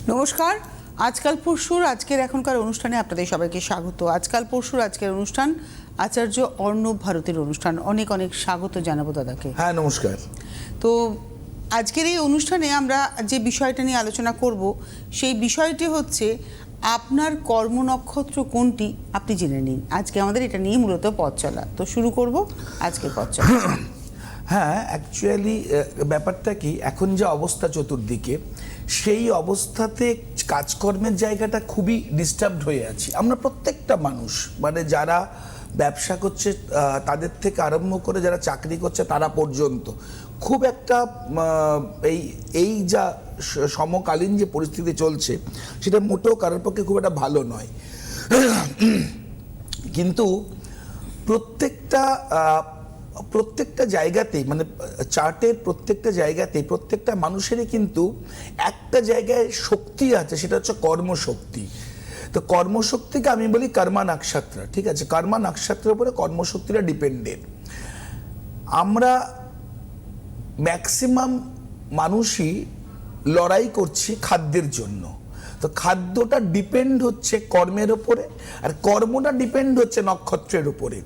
নমস্কার। আজকাল পরশুর আজকের এখনকার অনুষ্ঠানে আপনাদের সবাইকে স্বাগত। আজকাল পরশুর আজকের অনুষ্ঠান আচার্য অর্ণব ভারতীর অনুষ্ঠান। অনেক অনেক স্বাগত জানাবো দাদাকে। হ্যাঁ, নমস্কার। তো আজকের এই অনুষ্ঠানে আমরা যে বিষয়টা নিয়ে আলোচনা করব সেই বিষয়টি হচ্ছে আপনার কর্ম নক্ষত্র কোনটি আপনি জেনে নিন। আজকে আমাদের এটা নিয়ে মূলত পথ চলা। তো শুরু করব আজকের পথ চলা। হ্যাঁ, অ্যাকচুয়ালি ব্যাপারটা কি, এখন যে অবস্থা চতুর্দিকে, সেই অবস্থাতে কাজকর্মের জায়গাটা খুবই ডিস্টার্বড হয়ে আছি আমরা প্রত্যেকটা মানুষ। মানে যারা ব্যবসা করছে তাদের থেকে আরম্ভ করে যারা চাকরি করছে তারা পর্যন্ত খুব একটা এই যা সমকালীন যে পরিস্থিতি চলছে সেটা মোটেও কারোর পক্ষে খুব একটা ভালো নয়। কিন্তু প্রত্যেকটা জায়গাতেই, মানে চার্টের প্রত্যেকটা জায়গাতেই প্রত্যেকটা মানুষেরই কিন্তু একটা জায়গায় শক্তি আছে, সেটা হচ্ছে কর্মশক্তি। তো কর্মশক্তিকে আমি বলি কর্মা নক্ষত্র। ঠিক আছে, কর্মা নক্ষত্রের উপরে কর্মশক্তিটা ডিপেন্ডেন্ট। আমরা ম্যাক্সিমাম মানুষই লড়াই করছি খাদ্যের জন্য। তো খাদ্যটা ডিপেন্ড হচ্ছে কর্মের উপরে, আর কর্মটা ডিপেন্ড হচ্ছে নক্ষত্রের উপরে।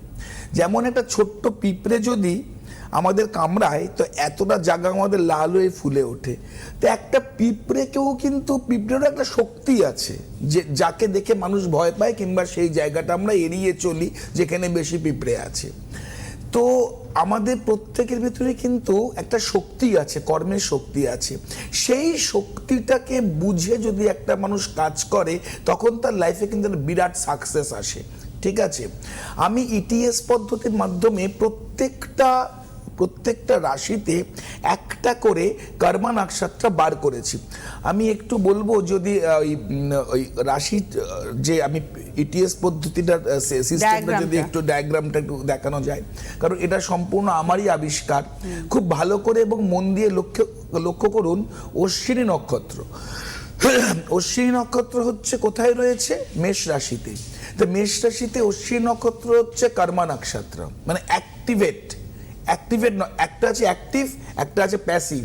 যেমন একটা ছোট্ট পিঁপড়ে যদি আমাদের কামড়ায় তো এতটা জায়গা আমাদের লাল হয়ে ফুলে ওঠে। তো একটা পিঁপড়েকেও কিন্তু, পিঁপড়েরও একটা শক্তি আছে যে যাকে দেখে মানুষ ভয় পায়, কিংবা সেই জায়গাটা আমরা এড়িয়ে চলি যেখানে বেশি পিঁপড়ে আছে। তো আমাদের প্রত্যেকের ভিতরে কিন্তু একটা শক্তি আছে, কর্মের শক্তি আছে। সেই শক্তিটাকে বুঝে যদি একটা মানুষ কাজ করে তখন তার লাইফে কিন্তু একটা বিরাট সাকসেস আসে। ঠিক আছে, আমি ইটিএস পদ্ধতির মাধ্যমে প্রত্যেকটা রাশিতে একটা করে কর্মা নক্ষত্র বার করেছি। আমি একটু বলবো, যদি ওই রাশি যে আমি ইটিএস পদ্ধতিটার সিস্টেমটা যদি একটু ডায়াগ্রামটা একটু দেখানো যায়, কারণ এটা সম্পূর্ণ আমারই আবিষ্কার। খুব ভালো করে এবং মন দিয়ে লক্ষ্য করুন। অশ্বিনী নক্ষত্র, অশ্বিনী নক্ষত্র হচ্ছে কোথায় রয়েছে? মেষ রাশিতে। তো মেষ রাশিতে অশ্বিনী নক্ষত্র হচ্ছে কর্মা নক্ষত্র, মানে অ্যাক্টিভেট একটা আছে অ্যাক্টিভ, একটা আছে প্যাসিভ।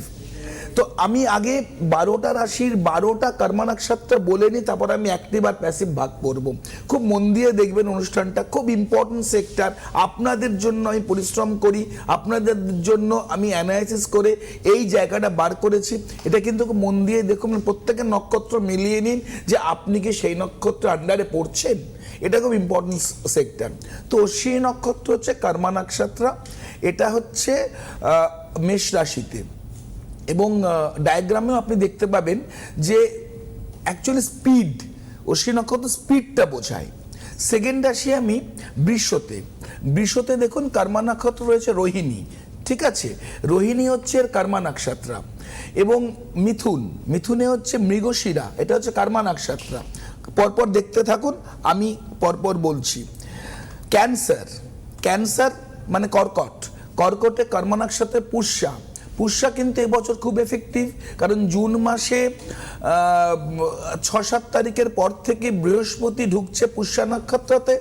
তো আমি আগে 12টা রাশির 12টা কর্মা নক্ষত্র বলে নিই, তারপর আমি অ্যাক্টিভ আর প্যাসিভ ভাগ করব। খুব মন দিয়ে দেখবেন অনুষ্ঠানটা, খুব ইম্পর্টেন্ট সেক্টর। আপনাদের জন্য আমি পরিশ্রম করি, আপনাদের জন্য আমি অ্যানালাইসিস করে এই জায়গাটা বার করেছি। এটা কিন্তু খুব মন দিয়ে দেখুন, প্রত্যেকের নক্ষত্র মিলিয়ে নিন যে আপনি কি সেই নক্ষত্র আন্ডারে পড়ছেন। এটা খুব ইম্পর্টেন্ট সেক্টর। তো অশ্বিনী নক্ষত্র হচ্ছে কর্মা নক্ষত্র, এটা হচ্ছে মেষ রাশিতে। এবং ডায়াগ্রামেও আপনি দেখতে পাবেন যে অ্যাকচুয়ালি স্পিড, অশ্বিনী নক্ষত্র স্পিডটা বোঝায়। সেকেন্ড রাশি আমি বৃষতে দেখুন কর্মা নক্ষত্র রয়েছে রোহিণী। ঠিক আছে, রোহিণী হচ্ছে এর কর্মা নক্ষত্র। এবং মিথুনে হচ্ছে মৃগশিরা, এটা হচ্ছে কর্মা নক্ষত্র। পরপর দেখতে থাকুন, আমি পরপর বলছি। ক্যান্সার মানে কর্কটে কর্মা নক্ষত্রে পুষ্যা কিন্তু এবছর খুব এফেক্টিভ, কারণ জুন মাসে 6-7 তারিখের পর থেকে বৃহস্পতি ঢুকছে পুষ্যা নক্ষত্রতে,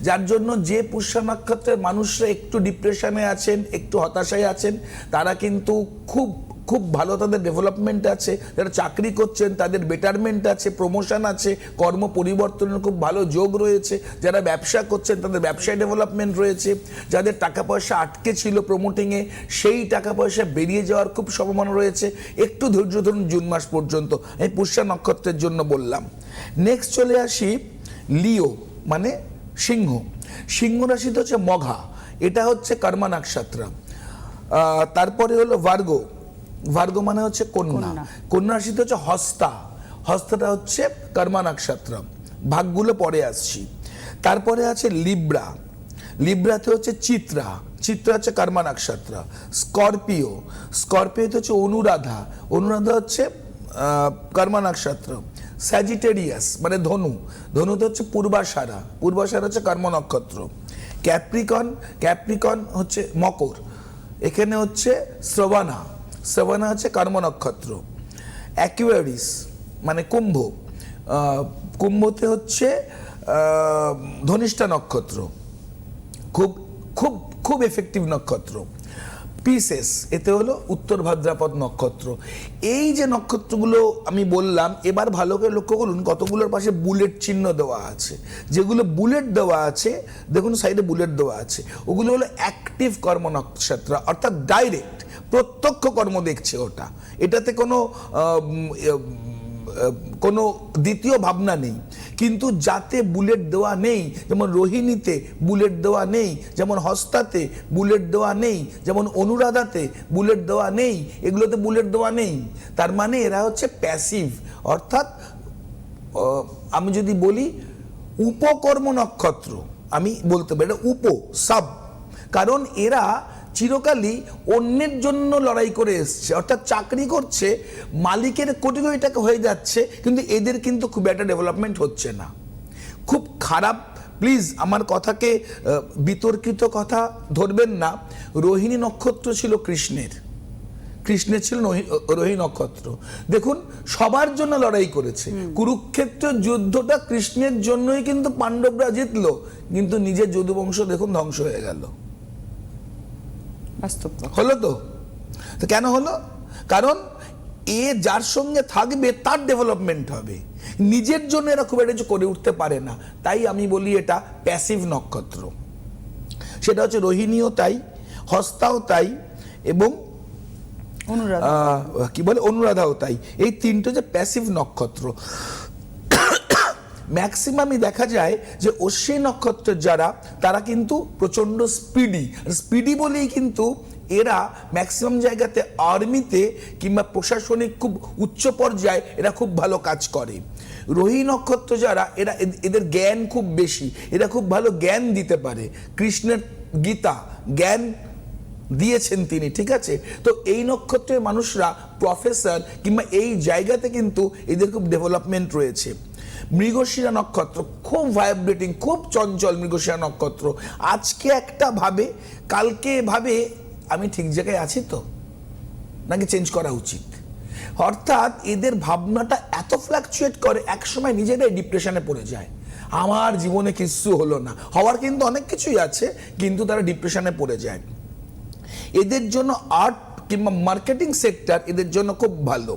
যার জন্য যে পুষ্যা নক্ষত্রের মানুষরা একটু ডিপ্রেশনে আছেন, একটু হতাশায় আছেন, তারা কিন্তু খুব ভালো, তাদের ডেভেলপমেন্ট আছে। যারা চাকরি করছেন তাদের বেটারমেন্ট আছে, প্রমোশন আছে, কর্ম পরিবর্তনের খুব ভালো যোগ রয়েছে। যারা ব্যবসা করছেন তাদের ব্যবসায় ডেভেলপমেন্ট রয়েছে। যাদের টাকা পয়সা আটকে ছিল প্রমোটিংয়ে, সেই টাকা পয়সা বেরিয়ে যাওয়ার খুব সম্ভাবনা রয়েছে। একটু ধৈর্য ধরুন জুন মাস পর্যন্ত। আমি পুষ্যা নক্ষত্রের জন্য বললাম। নেক্সট চলে আসি লিও, মানে সিংহ রাশিতে হচ্ছে মঘা, এটা হচ্ছে কর্মা নক্ষত্র। তারপরে হলো ভার্গো মানে হচ্ছে কন্যা রাশিতে হচ্ছে হস্তাটা হচ্ছে কর্মা নক্ষত্র। ভাগগুলো পরে আসছি। তারপরে আছে লিব্রাতে হচ্ছে চিত্রা হচ্ছে কর্মা নক্ষত্র। স্করপিওতে হচ্ছে অনুরাধা হচ্ছে কর্মা নক্ষত্র। স্যাজিটেরিয়াস মানে ধনুতে হচ্ছে পূর্বাষাঢ়া হচ্ছে কর্মা নক্ষত্র। ক্যাপ্রিকন হচ্ছে মকর, এখানে হচ্ছে শ্রবণা হচ্ছে কর্মা নক্ষত্র। অ্যাকুয়ারিস মানে কুম্ভতে হচ্ছে ধনিষ্ঠা নক্ষত্র, খুব খুব খুব এফেক্টিভ নক্ষত্র। পিসেস, এতে হলো উত্তর ভাদ্রপদ নক্ষত্র। এই যে নক্ষত্রগুলো আমি বললাম, এবার ভালো করে লক্ষ্য করুন কতগুলোর পাশে বুলেট চিহ্ন দেওয়া আছে। যেগুলো বুলেট দেওয়া আছে, দেখুন সাইডে বুলেট দেওয়া আছে, ওগুলো হলো অ্যাক্টিভ কর্ম নক্ষত্র, অর্থাৎ ডাইরেক্ট প্রত্যক্ষ কর্ম দেখছে ওটা। এটাতে কোনো দ্বিতীয় ভাবনা নেই। কিন্তু যাতে বুলেট দেওয়া নেই, যেমন রোহিণীতে বুলেট দেওয়া নেই, যেমন হস্তাতে বুলেট দেওয়া নেই, যেমন অনুরাধাতে বুলেট দেওয়া নেই, এগুলোতে বুলেট দেওয়া নেই, তার মানে এরা হচ্ছে প্যাসিভ। অর্থাৎ আমি যদি বলি উপকর্ম নক্ষত্র, আমি বলতে পারি এটা সাব, কারণ এরা চিরকালই অন্যের জন্য লড়াই করে এসছে, অর্থাৎ চাকরি করছে, মালিকের কোটি কোটি টাকা হয়ে যাচ্ছে, কিন্তু এদের কিন্তু খুব একটা ডেভেলপমেন্ট হচ্ছে না। খুব খারাপ, প্লিজ আমার কথাকে বিতর্কিত কথা ধরবেন না। রোহিণী নক্ষত্র ছিল কৃষ্ণের ছিল রোহিণী নক্ষত্র। দেখুন সবার জন্য লড়াই করেছে, কুরুক্ষেত্র যুদ্ধটা কৃষ্ণের জন্যই কিন্তু পাণ্ডবরা জিতলো, কিন্তু নিজের যদুবংশ দেখুন ধ্বংস হয়ে গেল। হলো তো কেন হলো? কারণ এ যার সঙ্গে থাকবে তার ডেভেলপমেন্ট হবে, নিজের জন্য এরা খুব একটা কিছু করে উঠতে পারে না। তাই আমি বলি এটা প্যাসিভ নক্ষত্র। সেটা হচ্ছে রোহিণীও তাই, হস্তাও তাই, এবং অনুরাধাও তাই। এই তিনটে যে প্যাসিভ নক্ষত্র। ম্যাক্সিমামই দেখা যায় যে অশ্বিনী নক্ষত্রের যারা, তারা কিন্তু প্রচন্ড স্পিডি বলেই কিন্তু এরা ম্যাক্সিমাম জায়গাতে আর্মিতে কিংবা প্রশাসনিক খুব উচ্চ পর্যায়ে এরা খুব ভালো কাজ করে। রোহিণী নক্ষত্র যারা, এদের জ্ঞান খুব বেশি, এরা খুব ভালো জ্ঞান দিতে পারে। কৃষ্ণের গীতা জ্ঞান দিয়েছেন তিনি, ঠিক আছে? তো এই নক্ষত্রের মানুষরা প্রফেসর কিংবা এই জায়গাতে কিন্তু এদের খুব ডেভেলপমেন্ট রয়েছে। মৃগশিরা নক্ষত্র খুব ভাইব্রেটিং, খুব চঞ্চল। মৃগশিরা নক্ষত্র আজকে একটা ভাবে, কালকে ভাবে আমি ঠিক জায়গায় আছি তো, নাকি চেঞ্জ করা উচিত। অর্থাৎ এদের ভাবনাটা এত ফ্ল্যাকচুয়েট করে, একসময় নিজেরাই ডিপ্রেশনে পড়ে যায়। আমার জীবনে কিছু হলো না, হওয়ার কিন্তু অনেক কিছুই আছে, কিন্তু তারা ডিপ্রেশনে পড়ে যায়। এদের জন্য আর্ট কিংবা মার্কেটিং সেক্টর এদের জন্য খুব ভালো।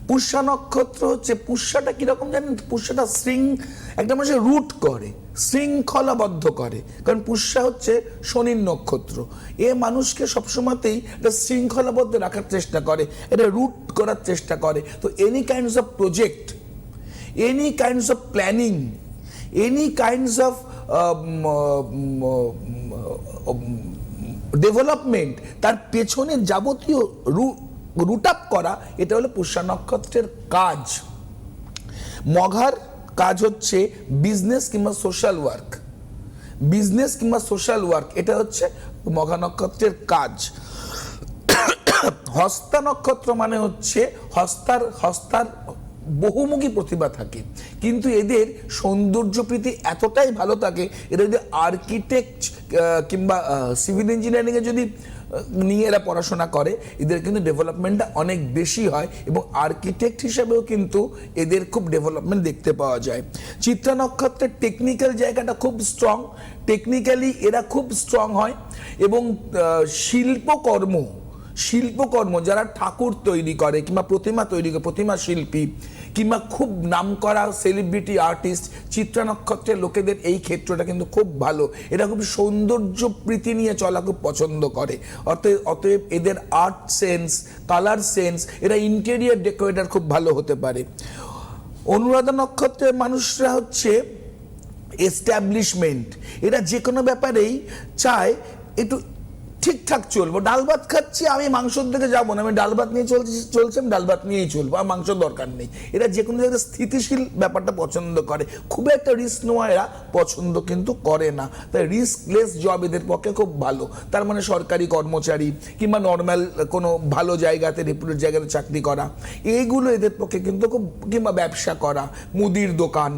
পুষ্যা নক্ষত্র হচ্ছে, পুষ্যাটা কিরকম জানেন? পুষ্যাটা একটা মানুষের রুট করে, শৃঙ্খলাবদ্ধ করে। কারণ পুষ্যা হচ্ছে শনির নক্ষত্র। এ মানুষকে সবসময়তেই একটা শৃঙ্খলাবদ্ধ রাখার চেষ্টা করে, এটা রুট করার চেষ্টা করে। তো any kinds of project, any kinds of planning, any kinds of development, তার পেছনে যাবতীয় রুট আপ করা, এটা হলো পুষ্যা নক্ষত্রের কাজ। মঘার কাজ হচ্ছে বিজনেস কিংবা সোশ্যাল ওয়ার্ক, এটা হচ্ছে মঘা নক্ষত্রের কাজ। হস্তা নক্ষত্র মানে হচ্ছে হস্তার বহুমুখী প্রতিভা থাকে, কিন্তু এদের সৌন্দর্যপ্রীতি এতটাই ভালো থাকে, এরা যদি আর্কিটেক্ট কিংবা সিভিল ইঞ্জিনিয়ারিং এ যদি নিয়ে এরা পড়াশোনা করে, এদের কিন্তু ডেভেলপমেন্টটা অনেক বেশি হয়, এবং আর্কিটেক্ট হিসাবেও কিন্তু এদের খুব ডেভেলপমেন্ট দেখতে পাওয়া যায়। চিত্রা নক্ষত্রের টেকনিক্যাল জায়গাটা খুব স্ট্রং, টেকনিক্যালি এরা খুব স্ট্রং হয়, এবং শিল্পকর্ম যারা ঠাকুর তৈরি করে কিংবা প্রতিমা তৈরি করে, প্রতিমা শিল্পী কিংবা খুব নামকরা সেলিব্রিটি আর্টিস্ট, চিত্রা নক্ষত্রের লোকেদের এই ক্ষেত্রটা কিন্তু খুব ভালো। এরা খুব সৌন্দর্য প্রীতি নিয়ে চলা খুব পছন্দ করে। অতএব এদের আর্ট সেন্স, কালার সেন্স, এরা ইন্টেরিয়ার ডেকোরেটর খুব ভালো হতে পারে। অনুরাধা নক্ষত্রের মানুষরা হচ্ছে এস্টাবলিশমেন্ট, এরা যে কোনো ব্যাপারেই চায় একটু ঠিকঠাক চলবো। ডাল ভাত খাচ্ছি, আমি মাংসর দিকে যাবো না, আমি ডাল ভাত নিয়ে চলছি, আমি ডাল ভাত নিয়েই চলবো, আর মাংসর দরকার নেই। এরা যে কোনো জায়গায় স্থিতিশীল ব্যাপারটা পছন্দ করে, খুব একটা রিস্ক নেওয়া এরা পছন্দ কিন্তু করে না। তাই রিস্কলেস জব এদের পক্ষে খুব ভালো। তার মানে সরকারি কর্মচারী কিংবা নর্মাল কোনো ভালো জায়গাতে, রেপুটেড জায়গাতে চাকরি করা, এইগুলো এদের পক্ষে কিন্তু খুব, কিংবা ব্যবসা করা, মুদির দোকান,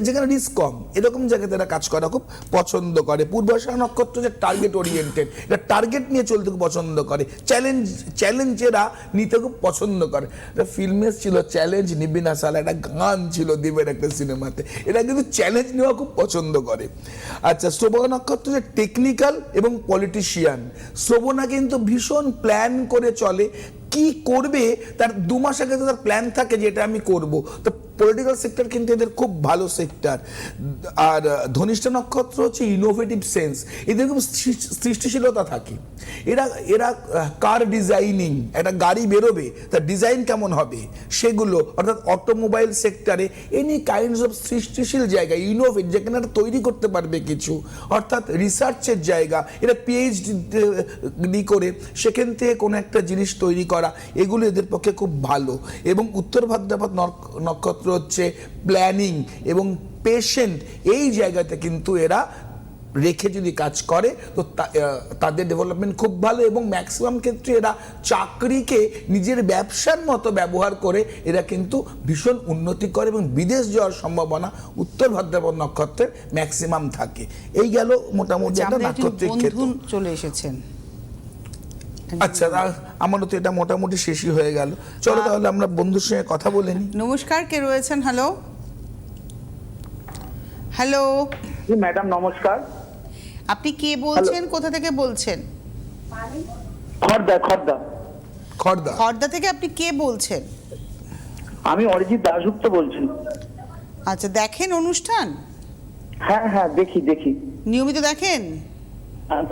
যেখানে রিস্ক কম, এরকম জায়গাতে এরা কাজ করা খুব পছন্দ করে। পূর্বাষাঢ়া নক্ষত্র যে টার্গেট ওরিয়েন্টেড, এটা টার্গেট নিয়ে চলতে খুব পছন্দ করে, চ্যালেঞ্জ এরা নিতে খুব পছন্দ করে। ফিল্মে ছিল চ্যালেঞ্জ নিবি না সালা, একটা গান ছিল দেবের একটা সিনেমাতে। এরা কিন্তু চ্যালেঞ্জ নেওয়া খুব পছন্দ করে। আচ্ছা, শ্রবণা নক্ষত্র যে টেকনিক্যাল এবং পলিটিশিয়ান। শ্রবণা কিন্তু ভীষণ প্ল্যান করে চলে, কি করবে তার 2 মাস আগে তার প্ল্যান থাকে যে এটা আমি করব। তো পলিটিক্যাল সেক্টর কিন্তু এদের খুব ভালো সেক্টর। আর ধনিষ্ঠা নক্ষত্র হচ্ছে ইনোভেটিভ সেন্স, এদের খুব সৃষ্টিশীলতা থাকে। এরা কার ডিজাইনিং, একটা গাড়ি বেরোবে তার ডিজাইন কেমন হবে সেগুলো, অর্থাৎ অটোমোবাইল সেক্টরে এনি কাইন্ডস অফ সৃষ্টিশীল জায়গা, ইনোভেট, যেখানে এরা তৈরি করতে পারবে কিছু, অর্থাৎ রিসার্চের জায়গা। এরা পিএইচডি করে সেখান থেকে কোনো একটা জিনিস তৈরি করা, এগুলো এদের পক্ষে খুব ভালো। এবং উত্তর ভাদ্রপদ নক্ষত্র হচ্ছে প্ল্যানিং এবং পেশেন্ট, এই জায়গাতে কিন্তু এরা রেখে যদি কাজ করে তো তাদের ডেভেলপমেন্ট খুব ভালো। এবং ম্যাক্সিমাম ক্ষেত্রে এরা চাকরিকে নিজের ব্যবসার মতো ব্যবহার করে এরা কিন্তু ভীষণ উন্নতি করে, এবং বিদেশ যাওয়ার সম্ভাবনা উত্তর ভাদ্রপদ নক্ষত্রের ম্যাক্সিমাম থাকে। এই গেল মোটামুটি একটা নাক্ষত্রিক ক্ষেত্র। চলে এসেছেন। আচ্ছা, আমারও তো এটা মোটামুটি শেষই হয়ে গেল। চলো তাহলে আমরা বন্ধুর সঙ্গে কথা বলে নিই। নমস্কার, কে রয়েছেন? হ্যালো হ্যালো জি ম্যাডাম নমস্কার। আপনি কে বলছেন, কোথা থেকে বলছেন? খর্দা খর্দা খর্দা। খর্দা থেকে আপনি কে বলছেন? আমি অরিজিৎ দাশগুপ্ত বলছি। আচ্ছা, দেখেন অনুষ্ঠান? হ্যাঁ হ্যাঁ দেখি দেখি। নিয়মিত দেখেন?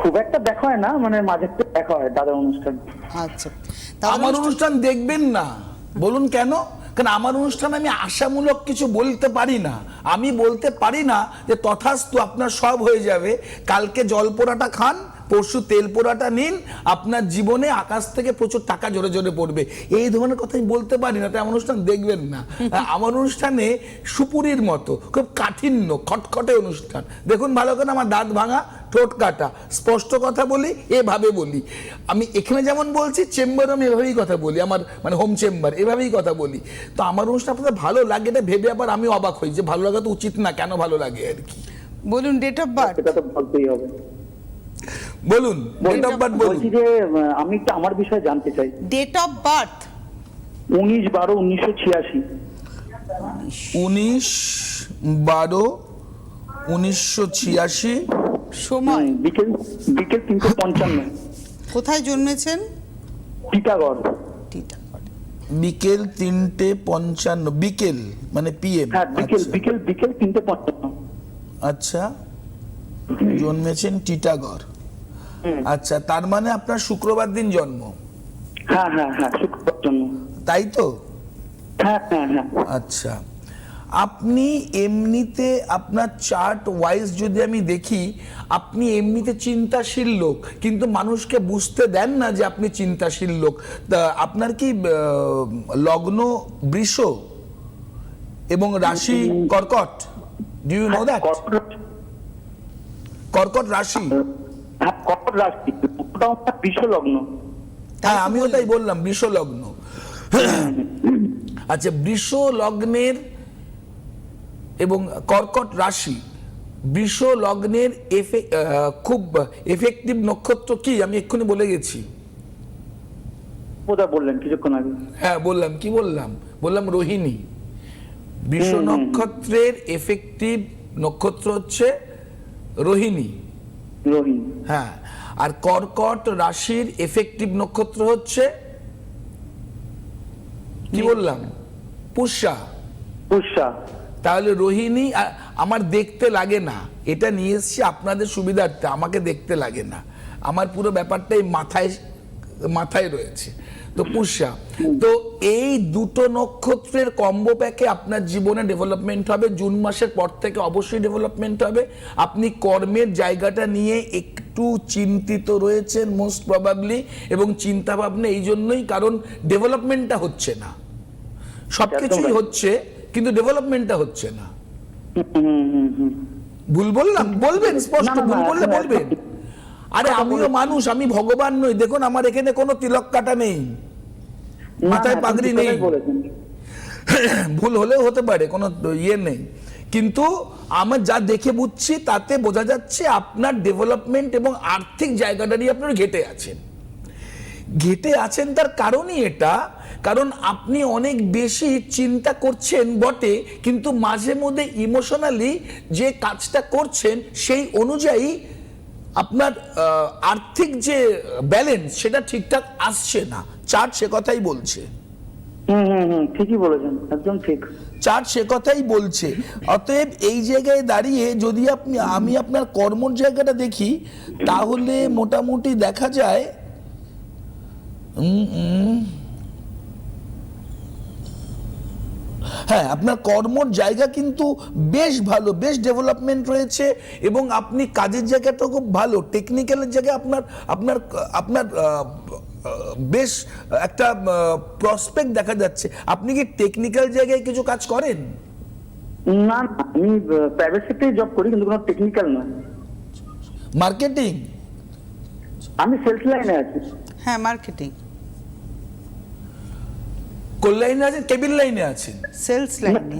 খুব একটা দেখা হয় না, মানে মাঝে একটু দেখা হয় দাদার অনুষ্ঠান। আচ্ছা, তাহলে আমার অনুষ্ঠান দেখবেন না, বলুন কেন? কারণ আমার অনুষ্ঠান আমি আশামূলক কিছু বলতে পারি না। আমি বলতে পারি না যে তথাস্তু আপনার সব হয়ে যাবে, কালকে জল পোড়াটা খান, পরশু তেল পোড়াটা নিন, আপনার জীবনে আকাশ থেকে প্রচুর টাকা জোরে জোরে পড়বে, এই ধরনের কথা আমি বলতে পারি না। তাই আমার অনুষ্ঠান দেখবেন না। আমার অনুষ্ঠানে সুপুরির মতো খুব কাঠিন্য খটখটে অনুষ্ঠান। দেখুন ভালো করে, আমার দাঁত ভাঙা, ঠোঁট কাটা, স্পষ্ট কথা বলি, এভাবে বলি। আমি এখানে যেমন বলছি, চেম্বারে আমি এভাবেই কথা বলি, আমার মানে হোম চেম্বার, এভাবেই কথা বলি। তো আমার অনুষ্ঠান আপনাদের ভালো লাগে এটা ভেবে আবার আমি অবাক হই যে ভালো লাগা তো উচিত না, কেন ভালো লাগে আর কি। বলুন ডেট অফ বার্থ। সেটা তো বলতেই হবে। বলুন ডেট অফ বার্থ বলুন। বলছি যে আমি একটু আমার বিষয়ে জানতে চাই। Date of birth 19/12/1986। 19/12/1986। সময়? বিকেল 3:55। কোথায় জন্মেছেন? টিটাগড়। টিটাগড়। বিকেল 3:55, বিকেল মানে পিএম। হ্যাঁ বিকেল 3:55। আচ্ছা, জন্মেছেন টিটাগড়। আচ্ছা, তার মানে আপনার শুক্রবার দিন জন্ম, হ্যাঁ হ্যাঁ হ্যাঁ শুক্রবার জন্য। তাই তো? হ্যাঁ হ্যাঁ হ্যাঁ। আচ্ছা, আপনি এমনিতে আপনার চার্ট ওয়াইজ যদি আমি দেখি, আপনি এমনিতে চিন্তাশীল লোক, কিন্তু মানুষকে বুঝতে দেন না যে আপনি চিন্তাশীল লোক। তা আপনার কি লগ্ন বৃষ এবং রাশি কর্কট? Do you know that? কর্কট রাশি। হ্যাঁ কর্কট রাশি, ওটাও আমার বৃষ লগ্ন। হ্যাঁ, আমিও তাই বললাম, বৃষ লগ্ন। আচ্ছা, বৃষ লগ্নের এবং কর্কট রাশি, বৃষ লগ্নের খুব এফেক্টিভ নক্ষত্র কি আমি এক্ষুনি বলে গেছি। বোধহয় বললেন কিছুক্ষণ আগে। হ্যাঁ বললাম, কি বললাম? বললাম রোহিণী। বৃষ নক্ষত্রের এফেক্টিভ নক্ষত্র হচ্ছে রোহিণী। রোহিণী। হ্যাঁ, আর কর্কট রাশির এফেক্টিভ নক্ষত্র হচ্ছে কি বললাম? পুষ্যা। পুষ্যা। তাহলে রোহিণী আমার দেখতে লাগে না, এটা নিয়ে এসছি আপনাদের সুবিধার্থে, আমাকে দেখতে লাগে না, আমার পুরো ব্যাপারটাই মাথায় রয়েছে। তো পুষ্যা, তো এই দুটো নক্ষত্রের কম্বো প্যাকে আপনার জীবনে ডেভেলপমেন্ট হবে। জুন মাসের পর থেকে অবশ্যই ডেভেলপমেন্ট হবে। আপনি কর্মের জায়গাটা নিয়ে একটু চিন্তিত রয়েছেন মোস্ট প্রবাবলি, এবং চিন্তা ভাবনা এই জন্যই কারণ ডেভেলপমেন্টটা হচ্ছে না। সবকিছুই হচ্ছে কিন্তু ডেভেলপমেন্টটা হচ্ছে না। ভুল বললাম? বলবেন স্পষ্ট, ভুল বললে বলবেন। আরে আমিও মানুষ, আমি ভগবান নই। দেখুন আমার এখানে কোনো তিলক কাটা নেই, মাথায় পাগড়ি নেই, ভুল হলেও হতে পারে, কোনো ইয়ে নেই। কিন্তু আমার যা দেখে বুঝছি তাতে বোঝা যাচ্ছে আপনার ডেভেলপমেন্ট এবং আর্থিক জায়গাটা নিয়ে আপনারা ঘেটে আছেন তার কারণই এটা, কারণ আপনি অনেক বেশি চিন্তা করছেন বটে, কিন্তু মাঝে মধ্যে ইমোশনালি যে কাজটা করছেন সেই অনুযায়ী আপনার আর্থিক যে ব্যালেন্স সেটা ঠিকঠাক আসছে না। চার্ট সে কথাই বলছে। ঠিকই বলেছেন, একদম ঠিক। চার্ট সে কথাই বলছে। অতএব এই জায়গায় দাঁড়িয়ে যদি আমি আপনার কর্মর জায়গাটা দেখি, তাহলে মোটামুটি দেখা যায় হ্যাঁ, আপনার কর্মর জায়গা কিন্তু বেশ ভালো, বেশ ডেভেলপমেন্ট রয়েছে, এবং আপনি কাজের জায়গাটা খুব ভালো। টেকনিক্যালের জায়গায় আপনার আপনার আপনার বেশ একটা প্রসপেক্ট দেখা যাচ্ছে। আপনি কি টেকনিক্যাল জায়গায় কিছু কাজ করেন? না, আমি প্রাইভেট সেক্টরে জব করি, কিন্তু কোনো টেকনিক্যাল নয়। মার্কেটিং? আমি সেলস লাইনে আছি। হ্যাঁ, মার্কেটিং। কোন লাইনে আছেন? কেবিল লাইনে আছেন? সেলস লাইনে।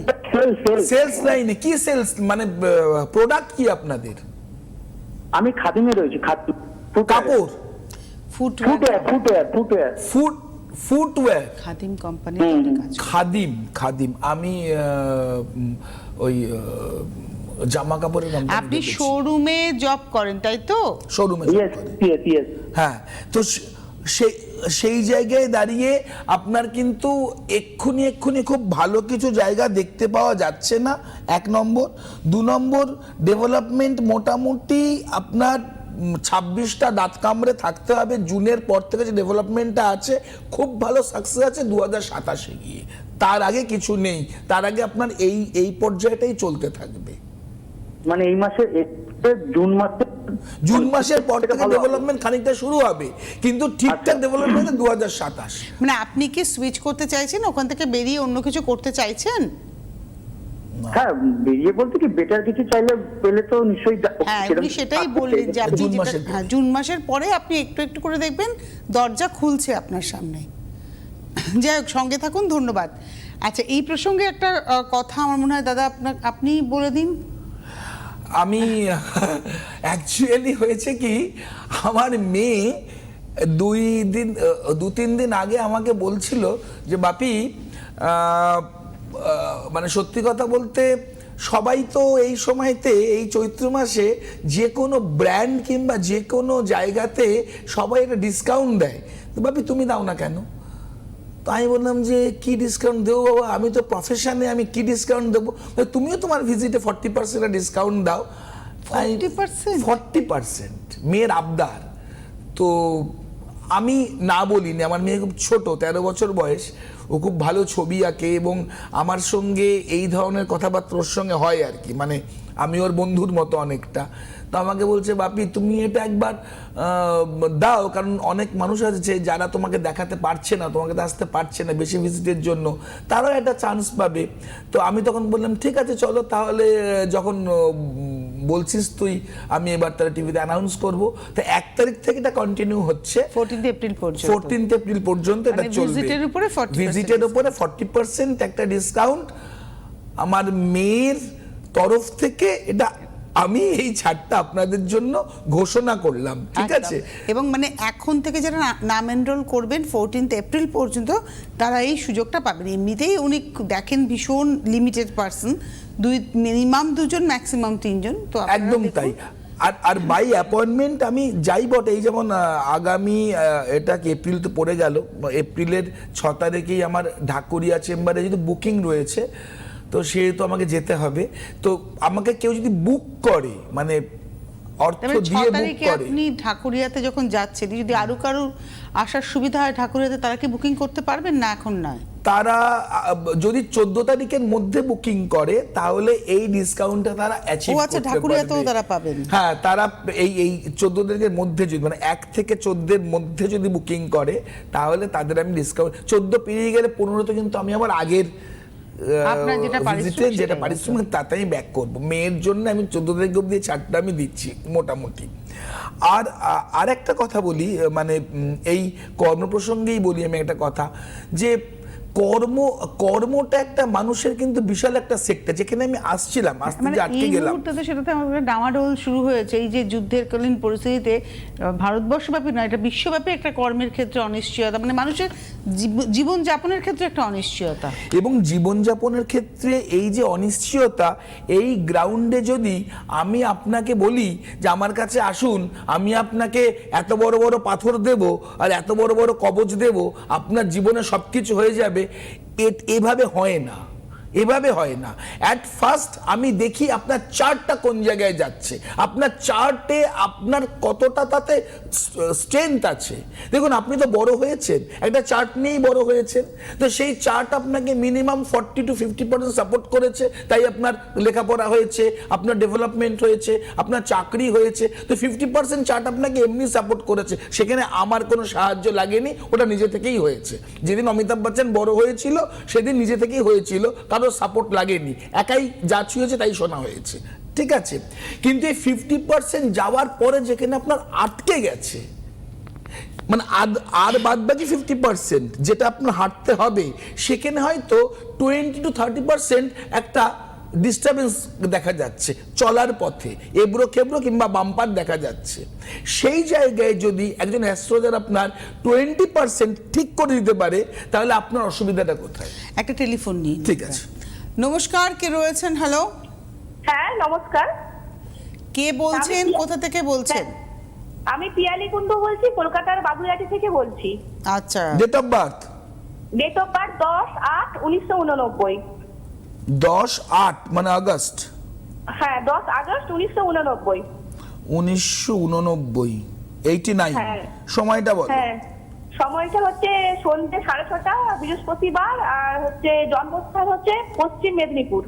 সেলস লাইনে কি সেলস, মানে প্রোডাক্ট কি আপনাদের? আমি খাদিমে রয়েছি। কাপড়? ফুটওয়্যার। খাদিম কোম্পানি কাজ। খাদিম। আমি ওই জামা কাপড়ের নাম। আপনি শোরুমে জব করেন, তাই তো? শোরুমে জব করেন? হ্যাঁ। তো সেই জায়গায় দাঁড়িয়ে আপনার কিন্তু এক্ষুনি খুব ভালো কিছু জায়গা দেখতে পাওয়া যাচ্ছে না, 1 নম্বর। 2 নম্বর, ডেভেলপমেন্ট মোটামুটি আপনার 26টা দাঁত কামড়ে থাকতে হবে। জুনের পর থেকে যে ডেভেলপমেন্টটা আছে, খুব ভালো সাকসেস আছে 2027-এ গিয়ে। তার আগে কিছু নেই। তার আগে আপনার এই পর্যায়টাই চলতে থাকবে। মানে এই মাসে জুন মাসের পর থেকে ডেভেলপমেন্ট খানিকটা শুরু হবে, কিন্তু ঠিকঠাক ডেভেলপমেন্ট 2027। মানে আপনি কি সুইচ করতে চাইছেন, ওখান থেকে বেরিয়ে অন্য কিছু করতে চাইছেন? হ্যাঁ, বেরিয়ে বলতে কি, বেটার কিছু চাইলে পেলে তো নিশ্চয়ই। হ্যাঁ, আপনি সেটাই বললেন যে আপনি জুন মাসের পরে আপনি একটু করে দেখবেন দরজা খুলছে আপনার সামনে। যাই হোক, সঙ্গে থাকুন, ধন্যবাদ। আচ্ছা, এই প্রসঙ্গে একটা কথা আমার মনে হয় দাদা আপনি বলে দিন। আমি অ্যাকচুয়ালি হয়েছে কি, আমার মেয়ে 2-3 দিন আগে আমাকে বলছিল যে বাপি, মানে সত্যি কথা বলতে সবাই তো এই সময়তে, এই চৈত্র মাসে যে কোনো ব্র্যান্ড কিংবা যে কোনো জায়গাতে সবাই একটা ডিসকাউন্ট দেয়, তো বাপি তুমি দাও না কেন? তো আমি বললাম যে কি ডিসকাউন্ট দেবো বাবা, আমি তো প্রফেশনে, আমি কি ডিসকাউন্ট দেবো? তুমিও তোমার ভিজিটে 40% ডিসকাউন্ট দাও। 40%? মেয়ের আবদার। তো আমি না বলিনি। আমার মেয়ে খুব ছোট, 13 বছর বয়স। ও খুব ভালো ছবি আঁকে, এবং আমার সঙ্গে এই ধরনের কথাবার্তা ওর সঙ্গে হয় আর কি, মানে আমি ওর বন্ধুর মতো অনেকটা। তো আমাকে বলছে বাপি তুমি এটা একবার দাও, কারণ অনেক মানুষ আছে যারা তোমাকে দেখাতে পারছে না, তোমাকে আসতে পারছে না বেশি ভিজিটের জন্য, তারাও একটা চান্স পাবে। তো আমি তখন বললাম ঠিক আছে চলো তাহলে, যখন বলছিস তুই, আমি এবার তাহলে টিভিতে অ্যানাউন্স করবো। তো 1 তারিখ থেকে এটা কন্টিনিউ হচ্ছে 14 এপ্রিল পর্যন্ত এটা চলবে। ভিজিটের উপরে 40% একটা ডিসকাউন্ট আমার মেয়ের তরফ থেকে। এটা আমি এই ছাড়টা আপনাদের জন্য ঘোষণা করলাম, ঠিক আছে? এবং মানে এখন থেকে যারা নাম এনরোল করবেন 14 এপ্রিল পর্যন্ত, তারা এই সুযোগটা পাবেন। এমনিতেই উনি দেখেন ভীষণ লিমিটেড পার্সন, মিনিমাম 2 জন, ম্যাক্সিমাম 3 জন। তো একদম তাই। আর বাই অ্যাপয়েন্টমেন্ট আমি যাই বটে। এই যেমন আগামী এটা কি এপ্রিল তো পড়ে গেল, এপ্রিলের 6 তারিখেই আমার ঢাকুরিয়া চেম্বারে যেহেতু বুকিং রয়েছে, তো সেহেতু আমাকে যেতে হবে। তো আমাকে কেউ যদি বুক করে, মানে অর্থ দিয়ে বুক করে, আপনি ঢাকুরিয়াতে যখন যাচ্ছেন, যদি আরো কারো আসার সুবিধা হয় ঢাকুরিয়াতে, তারা কি বুকিং করতে পারবেন না? এখন নয়, তারা যদি 14 তারিখের মধ্যে বুকিং করে তাহলে এই ডিসকাউন্টটা তারা অ্যাচিভ করতে পারবে। ঢাকুরিয়াতেও তারা পাবেন। হ্যাঁ, তারা এই 14 তারিখের মধ্যে যদি, মানে 1 থেকে 14 এর মধ্যে যদি বুকিং করে, তাহলে তাদের আমি ডিসকাউন্ট, 14 পেরিয়ে গেলে 15তে কিন্তু আমি আমার আগের যেটা পারিশ্রমিক তাতে আমি ব্যাক করবো। মেয়ের জন্য আমি 14 তারিখ অব্দি ছাড়টা আমি দিচ্ছি মোটামুটি। আর একটা কথা বলি, মানে এই কর্মপ্রসঙ্গেই বলি আমি একটা কথা, যে কর্মটা একটা মানুষের কিন্তু বিশাল একটা সেক্টর, যেখানে আমি আসছিলাম, আসতে মানে যে আটকে এই গেলাম। মুহূর্তে তো সেটাতে আমাদের ডামাডোল শুরু হয়েছে। এই যে যুদ্ধের কালীন পরিস্থিতিতে ভারতবর্ষব্যাপী নয়, এটা বিশ্বব্যাপী একটা কর্মের ক্ষেত্রে অনিশ্চয়তা, মানে মানুষের জীবনযাপনের ক্ষেত্রে একটা অনিশ্চয়তা। এবং জীবনযাপনের ক্ষেত্রে এই যে অনিশ্চয়তা, এই গ্রাউন্ডে যদি আমি আপনাকে বলি যে আমার কাছে আসুন, আমি আপনাকে এত বড় বড় পাথর দেব আর এত বড় বড় কবচ দেব, আপনার জীবনে সবকিছু হয়ে যাবে, এভাবে হয় না, এভাবে হয় না। অ্যাট ফার্স্ট আমি দেখি আপনার চার্টটা কোন জায়গায় যাচ্ছে, আপনার চার্টে আপনার কতটা তাতে স্ট্রেংথ আছে। দেখুন, আপনি তো বড় হয়েছেন, একটা চার্ট নিয়েই বড় হয়েছেন, তো সেই চার্ট আপনাকে মিনিমাম 40 to 50% সাপোর্ট করেছে, তাই আপনার লেখাপড়া হয়েছে, আপনার ডেভেলপমেন্ট হয়েছে, আপনার চাকরি হয়েছে। তো 50% চার্ট আপনাকে এমনি সাপোর্ট করেছে, সেখানে আমার কোনো সাহায্য লাগেনি, ওটা নিজে থেকেই হয়েছে। যেদিন অমিতাভ বচ্চন বড় হয়েছিল সেদিন নিজে থেকেই হয়েছিল, কারো সাপোর্ট লাগেনি, একাই যা ছুঁয়েছে তাই শোনা হয়েছে, ঠিক আছে। কিন্তু এই 50% যাওয়ার পরে যেখানে আপনার আটকে গেছে, মানে আর বাদ বাকি 50% যেটা আপনার হাঁটতে হবে, সেখানে হয়তো 20 to 30% একটা ডিস্টারবেন্স দেখা যাচ্ছে চলার পথে, এবড়ো খেবড়ো কিংবা বাম্পার দেখা যাচ্ছে। সেই জায়গায় যদি একজন অ্যাস্ট্রোলজার আপনার 20% ঠিক করে দিতে পারে, তাহলে আপনার অসুবিধাটা কোথায়? একটা টেলিফোন নিই। ঠিক আছে। নমস্কার, কে রয়েছেন? হ্যালো, হ্যাঁ নমস্কার। কে বলছেন, আমি- কোথা থেকে বলছেন? আমি পিয়ালি কুন্ডু বলছি, কলকাতার বাবুঘাটি থেকে বলছি। আচ্ছা, date of birth? Date of birth 10/8/1989। 10/8 মানে আগস্ট? হ্যাঁ, 10 আগস্ট 1989। 1989, 89। হ্যাঁ। সময়টা বল। হ্যাঁ, সময়টা হচ্ছে সন্ধ্যে 6:30 বৃহস্পতিবার, আর হচ্ছে জন্মস্থান হচ্ছে পশ্চিম মেদিনীপুর।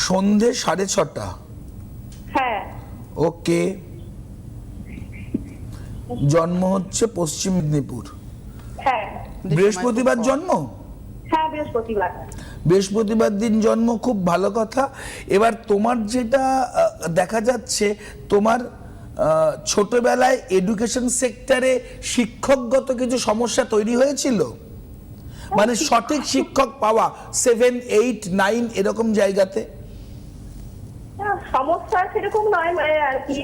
সন্ধে 6:30। হ্যাঁ। ওকে, জন্ম হচ্ছে পশ্চিম মেদিনীপুর। হ্যাঁ। বৃহস্পতিবার জন্ম? হ্যাঁ, বৃহস্পতিবার। বৃহস্পতিবার দিন জন্ম, খুব ভালো কথা। এবার তোমার যেটা দেখা যাচ্ছে, তোমার ছোটবেলায় এডুকেশন সেক্টরে শিক্ষকগত কিছু সমস্যা তৈরি হয়েছিল, মানে সঠিক শিক্ষক পাওয়া 7, 8, 9 এরকম জায়গাতে? সমস্যা সেরকম নয়, মানে আর কি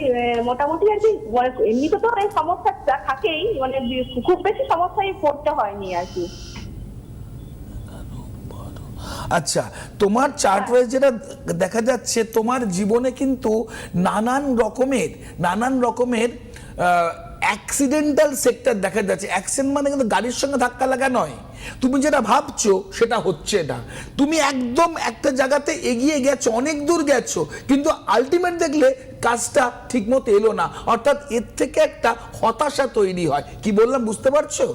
মোটামুটি আর কি, মানে এমনিতে তো এই সমস্যা থাকেই, মানে খুব বেশি সমস্যায় পড়তে হয়নি আর কি। আচ্ছা, তোমার চার্ট ওয়াইজ যেটা দেখা যাচ্ছে, তোমার জীবনে কিন্তু নানান রকমের অ্যাক্সিডেন্টাল সেক্টর দেখা যাচ্ছে। অ্যাক্সিডেন্ট মানে কিন্তু গাড়ির সঙ্গে ধাক্কা লাগা নয়, তুমি যেটা ভাবছো সেটা হচ্ছে না। তুমি একদম একটা জায়গাতে এগিয়ে গেছো, অনেক দূর গেছো, কিন্তু আলটিমেট দেখলে কাজটা ঠিক মতো এলো না, অর্থাৎ এর থেকে একটা হতাশা তৈরি হয়। কি বললাম বুঝতে পারছো?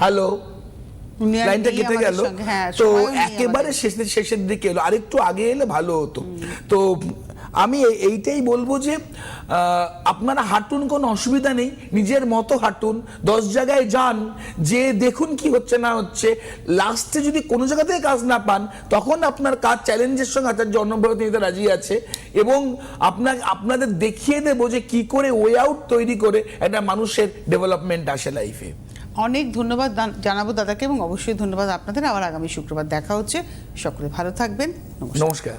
হ্যালো, লাইনটা কেটে গেল, তো একেবারে শেষের দিকে এলো, আরেকটু আগে এলে ভালো হতো। তো আমি এইটাই বলবো যে আপনারা হাঁটুন, কোনো অসুবিধা নেই, নিজের মতো হাঁটুন, 10 জায়গায় যান, যে দেখুন কি হচ্ছে না হচ্ছে। লাস্টে যদি কোনো জায়গা থেকে কাজ না পান, তখন আপনার কাজ চ্যালেঞ্জের সঙ্গে আচার্য অন্নব্রত নিতে রাজি আছে, এবং আপনাদের দেখিয়ে দেবো যে কি করে ওয়ে আউট তৈরি করে একটা মানুষের ডেভেলপমেন্ট আসে লাইফে। অনেক ধন্যবাদ জানাবো দাদাকে, এবং অবশ্যই ধন্যবাদ আপনাদের। আবার আগামী শুক্রবার দেখা হচ্ছে। সকলে ভালো থাকবেন। নমস্কার। নমস্কার।